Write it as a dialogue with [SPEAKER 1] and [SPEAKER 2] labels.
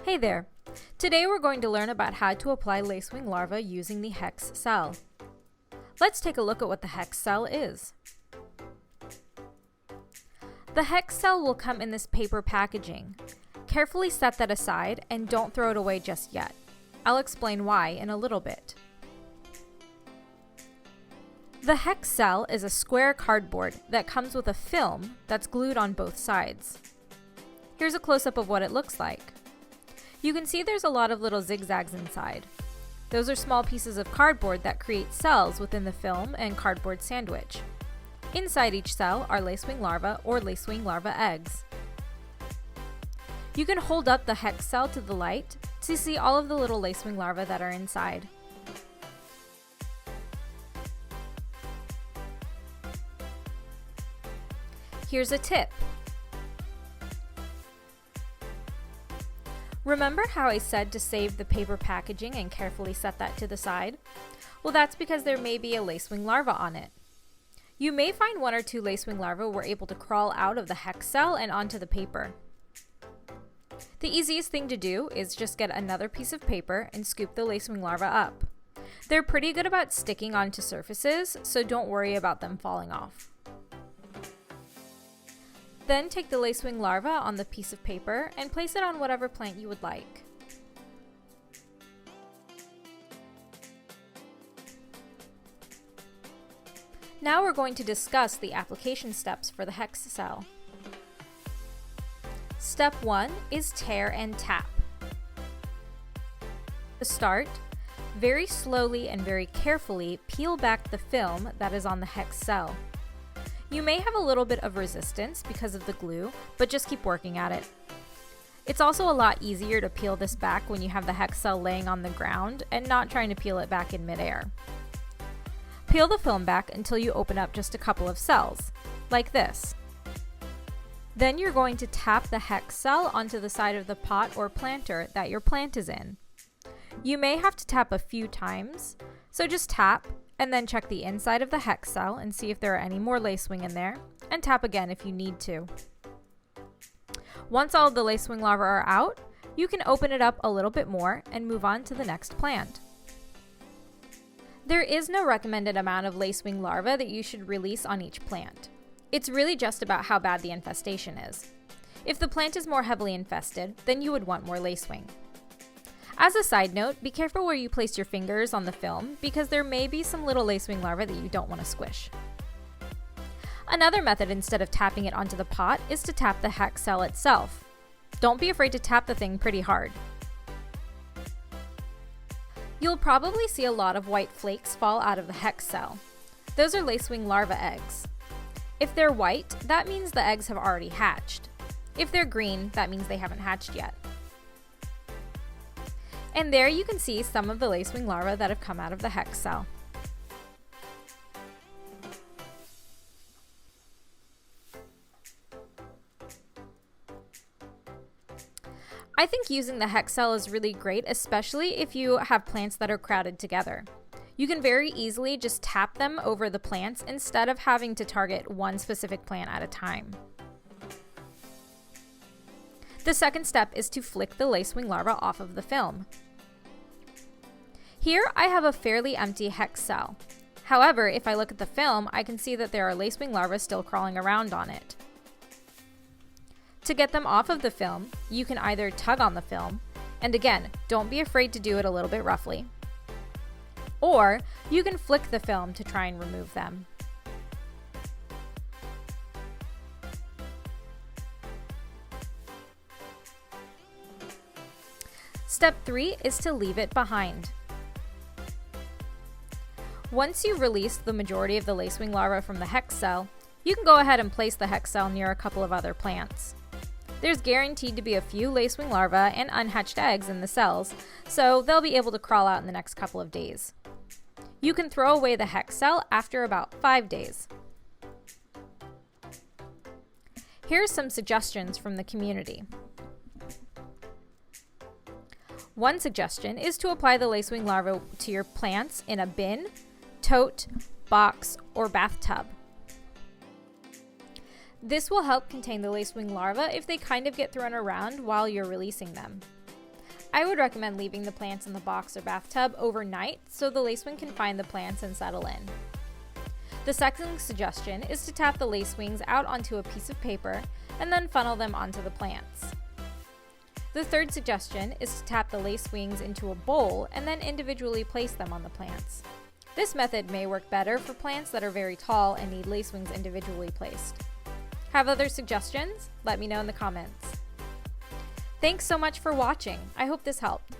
[SPEAKER 1] Hey there! Today we're going to learn about how to apply lacewing larvae using the hex cell. Let's take a look at what the hex cell is. The hex cell will come in this paper packaging. Carefully set that aside and don't throw it away just yet. I'll explain why in a little bit. The hex cell is a square cardboard that comes with a film that's glued on both sides. Here's a close-up of what it looks like. You can see there's a lot of little zigzags inside. Those are small pieces of cardboard that create cells within the film and cardboard sandwich. Inside each cell are lacewing larvae or lacewing larva eggs. You can hold up the hex cell to the light to see all of the little lacewing larvae that are inside. Here's a tip. Remember how I said to save the paper packaging and carefully set that to the side? Well, that's because there may be a lacewing larva on it. You may find one or two lacewing larvae were able to crawl out of the hex cell and onto the paper. The easiest thing to do is just get another piece of paper and scoop the lacewing larvae up. They're pretty good about sticking onto surfaces, so don't worry about them falling off. Then take the lacewing larva on the piece of paper and place it on whatever plant you would like. Now we're going to discuss the application steps for the hex cell. Step 1 is tear and tap. To start, very slowly and very carefully peel back the film that is on the hex cell. You may have a little bit of resistance because of the glue, but just keep working at it. It's also a lot easier to peel this back when you have the hex cell laying on the ground and not trying to peel it back in midair. Peel the film back until you open up just a couple of cells, like this. Then you're going to tap the hex cell onto the side of the pot or planter that your plant is in. You may have to tap a few times, so just tap and then check the inside of the hex cell and see if there are any more lacewing in there, and tap again if you need to. Once all of the lacewing larvae are out, you can open it up a little bit more and move on to the next plant. There is no recommended amount of lacewing larvae that you should release on each plant. It's really just about how bad the infestation is. If the plant is more heavily infested, then you would want more lacewing. As a side note, be careful where you place your fingers on the film because there may be some little lacewing larvae that you don't want to squish. Another method instead of tapping it onto the pot is to tap the hex cell itself. Don't be afraid to tap the thing pretty hard. You'll probably see a lot of white flakes fall out of the hex cell. Those are lacewing larva eggs. If they're white, that means the eggs have already hatched. If they're green, that means they haven't hatched yet. And there you can see some of the lacewing larvae that have come out of the hex cell. I think using the hex cell is really great, especially if you have plants that are crowded together. You can very easily just tap them over the plants instead of having to target one specific plant at a time. The second step is to flick the lacewing larva off of the film. Here I have a fairly empty hex cell. However, if I look at the film, I can see that there are lacewing larvae still crawling around on it. To get them off of the film, you can either tug on the film, and again, don't be afraid to do it a little bit roughly, or you can flick the film to try and remove them. Step 3 is to leave it behind. Once you've released the majority of the lacewing larvae from the hex cell, you can go ahead and place the hex cell near a couple of other plants. There's guaranteed to be a few lacewing larvae and unhatched eggs in the cells, so they'll be able to crawl out in the next couple of days. You can throw away the hex cell after about 5 days. Here are some suggestions from the community. One suggestion is to apply the lacewing larvae to your plants in a bin, tote, box, or bathtub. This will help contain the lacewing larvae if they kind of get thrown around while you're releasing them. I would recommend leaving the plants in the box or bathtub overnight so the lacewing can find the plants and settle in. The second suggestion is to tap the lacewings out onto a piece of paper and then funnel them onto the plants. The third suggestion is to tap the lacewings into a bowl and then individually place them on the plants. This method may work better for plants that are very tall and need lacewings individually placed. Have other suggestions? Let me know in the comments. Thanks so much for watching. I hope this helped.